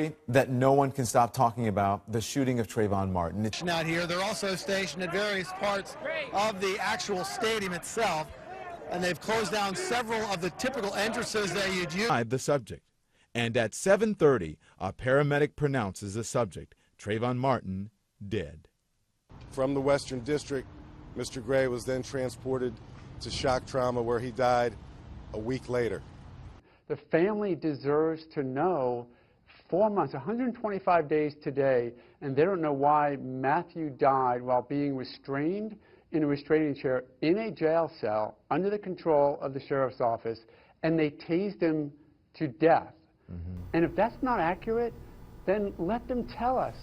story that no one can stop talking about, the shooting of Trayvon Martin. Out here, they're also stationed at various parts of the actual stadium itself, and they've closed down several of the typical entrances that you'd use. The subject, and at 7:30, a paramedic pronounces the subject, Trayvon Martin, dead. From the Western District, Mr. Gray was then transported to shock trauma, where he died a week later. The family deserves to know 4 months, 125 days today, and they don't know why Matthew died while being restrained in a restraining chair in a jail cell under the control of the sheriff's office, and they tased him to death. And if that's not accurate, then let them tell us,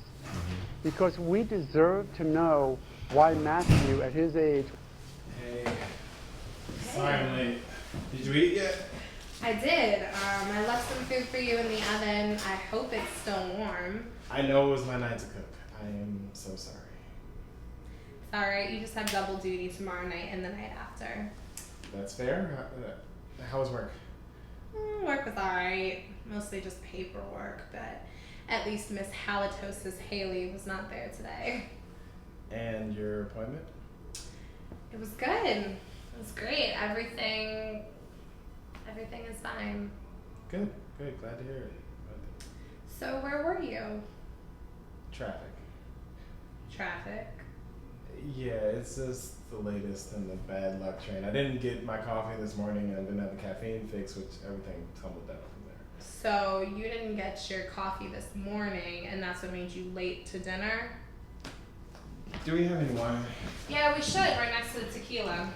because we deserve to know why Matthew, at his age... Hey. Sorry I'm late. Did you eat yet? I did. I left some food for you in the oven. I hope it's still warm. I know it was my night to cook. I am so sorry. It's alright, you just have double duty tomorrow night and the night after. That's fair. How was work? Work was alright. Mostly just paperwork, but at least Miss Halitosis Haley was not there today. And your appointment? It was good. It was great. Everything is fine. Good. Glad to hear it. So where were you? Traffic. Traffic? Yeah, it's just the latest in the bad luck train. I didn't get my coffee this morning, and I didn't have the caffeine fix, which everything tumbled down from there. So you didn't get your coffee this morning, and that's what made you late to dinner? Do we have any wine? Yeah, we should, right next to the tequila.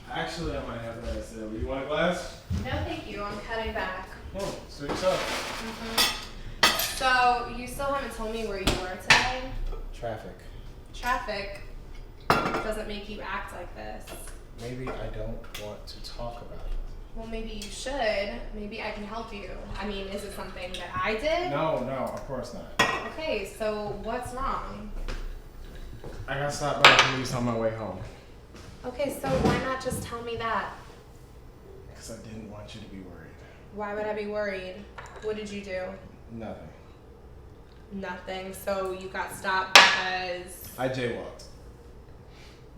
Actually, I might have that still. You want a glass? No, thank you. I'm cutting back. Oh, suit yourself. So, you still haven't told me where you were today? Traffic. Traffic doesn't make you act like this. Maybe I don't want to talk about it. Well, maybe you should. Maybe I can help you. I mean, is it something that I did? No, of course not. Okay, so what's wrong? I got stopped by the police on my way home. Okay, so why not just tell me that? Because I didn't want you to be worried. Why would I be worried? What did you do? Nothing. Nothing. So you got stopped because... I jaywalked.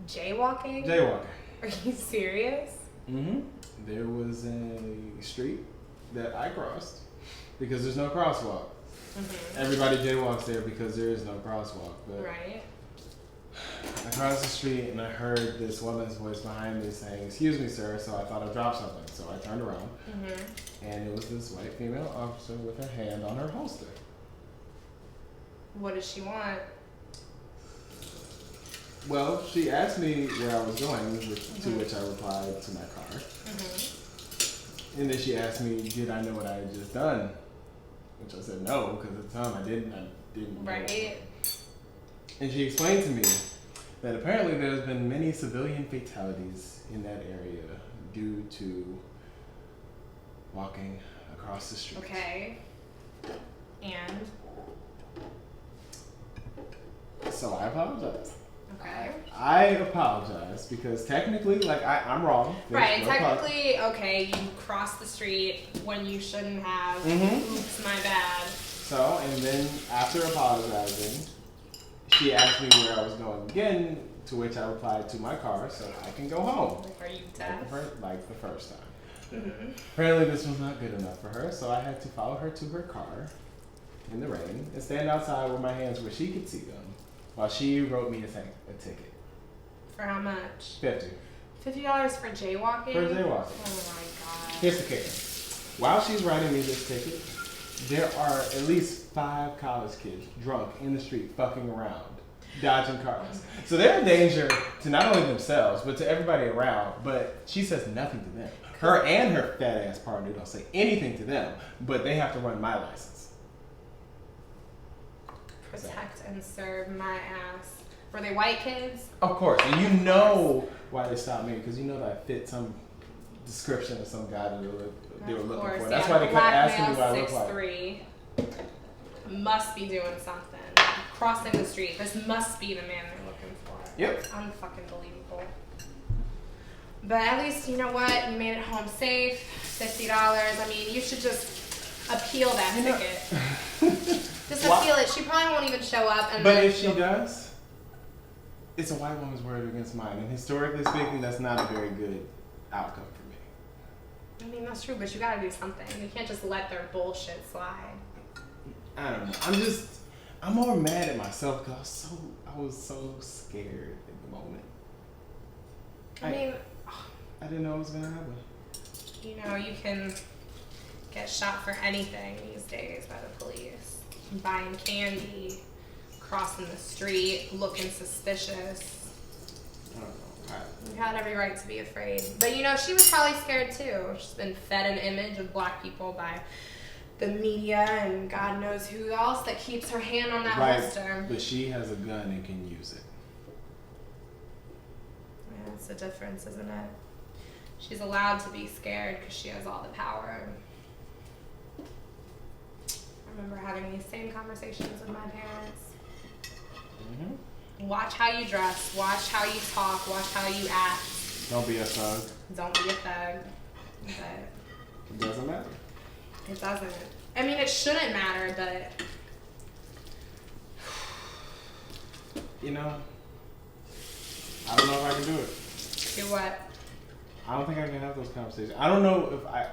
Jaywalking? Jaywalking. Are you serious? Mm-hmm. There was a street that I crossed because there's no crosswalk. Everybody jaywalks there because there is no crosswalk. But right. I crossed the street and I heard this woman's voice behind me saying, "Excuse me, sir," so I thought I dropped something. So I turned around and it was this white female officer with her hand on her holster. What does she want? Well, she asked me where I was going, to which I replied to my car. And then she asked me, did I know what I had just done? Which I said no, because at the time I didn't know. Right. And she explained to me that apparently there's been many civilian fatalities in that area due to walking across the street. Okay. And? So I apologize. Okay. I apologize because technically, like, I'm wrong. Right, technically, okay, you crossed the street when you shouldn't have. Oops, my bad. So, and then after apologizing, she asked me where I was going again, to which I replied to my car so I can go home. Like, are you deaf? Like the first time. Apparently this was not good enough for her, so I had to follow her to her car in the rain and stand outside with my hands where she could see them while she wrote me a ticket. For how much? $50. $50 for jaywalking? For jaywalking. Oh my god. Here's the kicker. While she's writing me this ticket, there are at least 5 college kids drunk in the street fucking around, dodging cars. So they're in danger to not only themselves, but to everybody around, but she says nothing to them. Her and her fat ass partner don't say anything to them, but they have to run my license. Protect and serve my ass. Were they white kids? Of course, and you know why they stopped me, because you know that I fit some description of some guy that they were looking for. That's why they kept asking me what I look like. 6'3", must be doing something. Crossing the street. This must be the man they're looking for. Yep. It's unfucking believable. But at least, you know what? You made it home safe. $50. I mean, you should just appeal that ticket. appeal it. She probably won't even show up. And But then if she does, it's a white woman's word against mine. And historically speaking, that's not a very good outcome for me. I mean, that's true, but you gotta do something. You can't just let their bullshit slide. I don't know. I'm more mad at myself because I was so scared at the moment. I mean, I didn't know it was gonna happen. you know, you can get shot for anything these days by the police. Buying candy, crossing the street, looking suspicious. I don't know. You had every right to be afraid. But you know, she was probably scared too. She's been fed an image of black people by the media and God knows who else that keeps her hand on that holster. But she has a gun and can use it. Yeah, it's a difference, isn't it? She's allowed to be scared because she has all the power. I remember having these same conversations with my parents. Mm-hmm. Watch how you dress, watch how you talk, watch how you act. Don't be a thug. Don't be a thug. But It doesn't matter. it doesn't. I mean, it shouldn't matter, but You know, I don't know if I can do it. do what? I don't think I can have those conversations. I don't know if I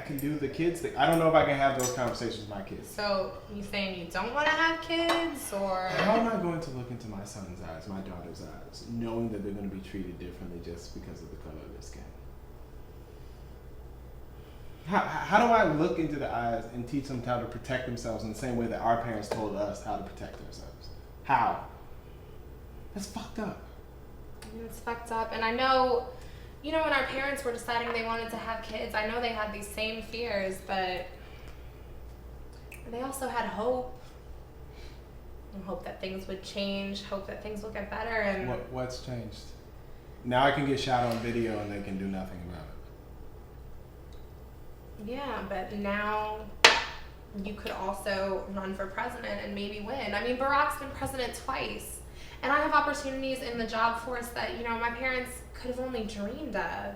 can do the kids thing. I don't know if I can have those conversations with my kids. So, you saying you don't want to have kids, or? How am I going to look into my son's eyes, my daughter's eyes, knowing that they're going to be treated differently just because of the color of their skin? How do I look into the eyes and teach them how to protect themselves in the same way that our parents told us how to protect ourselves? How? That's fucked up. It's fucked up. And I know, you know, when our parents were deciding they wanted to have kids, I know they had these same fears, but they also had hope. And hope that things would change, hope that things will get better. And What's changed? Now I can get shot on video and they can do nothing about it. yeah, but now you could also run for president and maybe win. I mean, Barack's been president twice. And I have opportunities in the job force that, you know, my parents could have only dreamed of.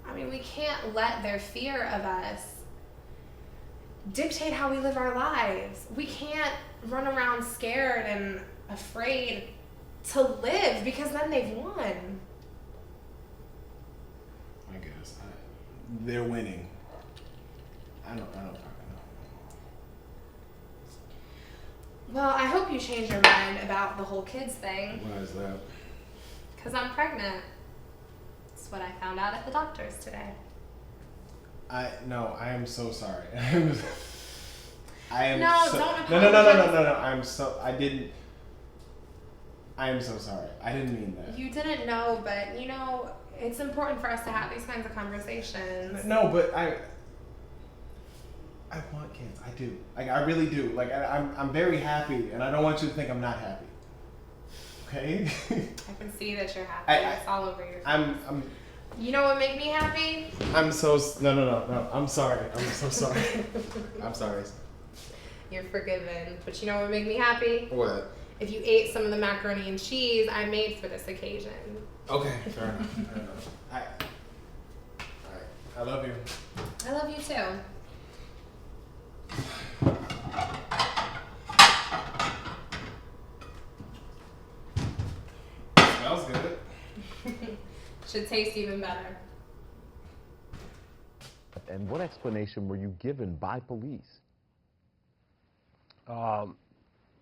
I mean, we can't let their fear of us dictate how we live our lives. We can't run around scared and afraid to live because then they've won. I guess. They're winning. I don't fucking know. Well, I hope you change your mind about the whole kids thing. Why is that? Because I'm pregnant. That's what I found out at the doctor's today. I am so sorry. I am No, so, don't no. I am so sorry. I didn't mean that. You didn't know, but you know, it's important for us to have these kinds of conversations. No, but I want kids. I do. Like, I really do. Like, I'm very happy, and I don't want you to think I'm not happy. Okay? I can see that you're happy. It's all over your face. I'm. You know what make me happy? I'm so no. I'm sorry. I'm so sorry. I'm sorry. You're forgiven. But you know what would make me happy? What? If you ate some of the macaroni and cheese I made for this occasion. Okay. Fair enough. All right. I love you. I love you too. Smells good. Should taste even better. And what explanation were you given by police? On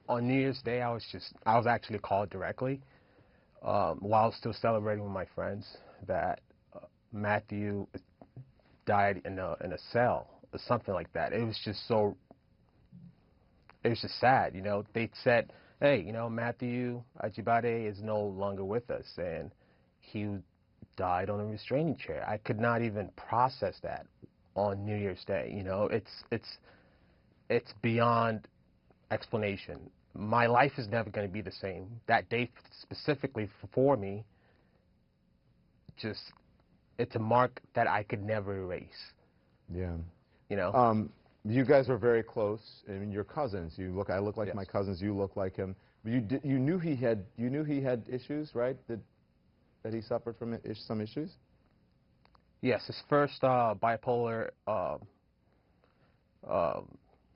New Year's Day, I was actually called directly while I was still celebrating with my friends that Matthew died in a cell or something like that. It was just sad, you know. They said, hey, you know, Matthew Ajibade is no longer with us, and he died on a restraining chair. I could not even process that on New Year's Day, you know. It's beyond explanation. My life is never going to be the same. That day specifically for me, it's a mark that I could never erase. Yeah. You know? You guys were very close. I mean, you're cousins. I look like Yes. my cousins. You look like him. You knew he had issues, right? That he suffered from some issues. Yes, his first bipolar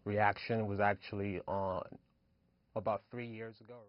reaction was actually on about 3 years ago.